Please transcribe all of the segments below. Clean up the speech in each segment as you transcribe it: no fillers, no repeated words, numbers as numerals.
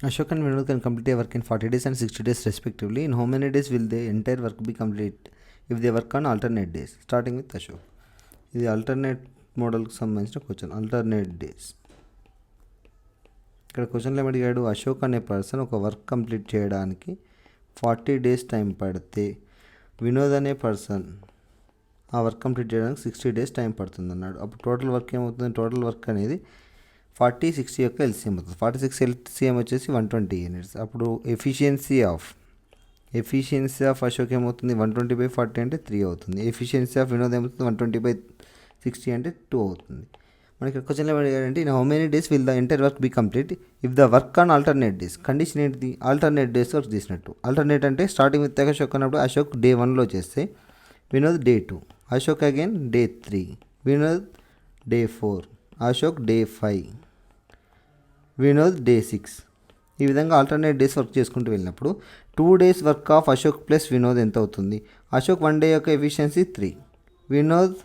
Ashok and Vinod can complete their work in 40 days and 60 days respectively. In how many days will the entire work be complete if they work on alternate days? Starting with Ashok. ఇది alternate మోడల్కి సంబంధించిన question. alternate days. ఇక్కడ క్వశ్చన్లో ఏమి అడిగాడు, అశోక్ అనే person ఒక work complete చేయడానికి 40 days time పడితే వినోద్ అనే పర్సన్ ఆ వర్క్ కంప్లీట్ చేయడానికి 60 డేస్ టైం పడుతుంది అన్నాడు. అప్పుడు టోటల్ వర్క్ ఏమవుతుంది, టోటల్ వర్క్ అనేది 40, 60 యొక్క ఎల్సిఎం అవుతుంది. 46 ఎల్సిఎం వచ్చేసి 120 యూనిట్స్. అప్పుడు ఎఫిషియన్సీ ఆఫ్ అశోక్ ఏమవుతుంది, 120/40 అంటే 3 అవుతుంది. ఎఫిషియన్సీ ఆఫ్ వినోద్ ఏమవుతుంది, 120/60 అంటే 2 అవుతుంది. మనకి క్వశ్చన్లో అడిగాడంటే in how many days will the entire work be complete if the work on alternate days. Condition ఏంటిది, ఆల్టర్నేట్ డేస్ వర్క్ చేసినట్టు. ఆల్టర్నేట్ అంటే స్టార్టింగ్ విత్ అశోక్ అన్నప్పుడు అశోక్ డే 1లో చేస్తే Vinod day 2, Ashok again day 3, Vinod day 4, Ashok day 5, Vinod day 6. ఈ విధంగా ఆల్టర్నేట్ డేస్ వర్క్ చేసుకుంటూ వెళ్ళినప్పుడు 2 days work of Ashok plus Vinod ఎంత అవుతుంది. అశోక్ 1 డే యొక్క ఎఫిషియన్సీ 3, వినోద్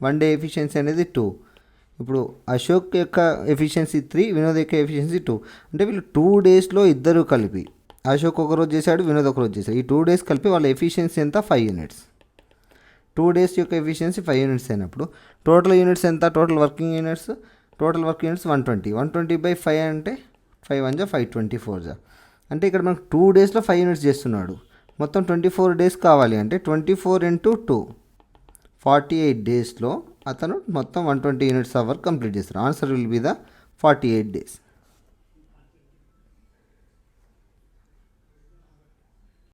1 డే ఎఫిషియన్సీ అనేది 2. ఇప్పుడు అశోక్ యొక్క ఎఫిషియన్సీ 3, వినోద్ యొక్క ఎఫిషియన్సీ 2. అంటే వీళ్ళు 2 డేస్లో ఇద్దరు కలిపి, అశోక్ ఒకరోజు చేశాడు, వినోద్ ఒకరోజు చేశాడు, ఈ 2 డేస్ కలిపి వాళ్ళ ఎఫిషియన్సీ ఎంత, 5 యూనిట్స్. 2 డేస్ యొక్క ఎఫిషియన్సీ 5 యూనిట్స్ అయినప్పుడు టోటల్ యూనిట్స్ ఎంత, టోటల్ వర్కింగ్ యూనిట్స్ 120. 120/5 అంటే 5 1 524. అంటే ఇక్కడ మనకు 2 డేస్లో 5 యూనిట్స్ చేస్తున్నాడు. మొత్తం 24 డేస్ కావాలి అంటే 24 × 2 48 డేస్లో అతను మొత్తం 120 యూనిట్స్ ఆఫ్ వర్క్ కంప్లీట్ చేస్తారు. Answer will be the 48 days.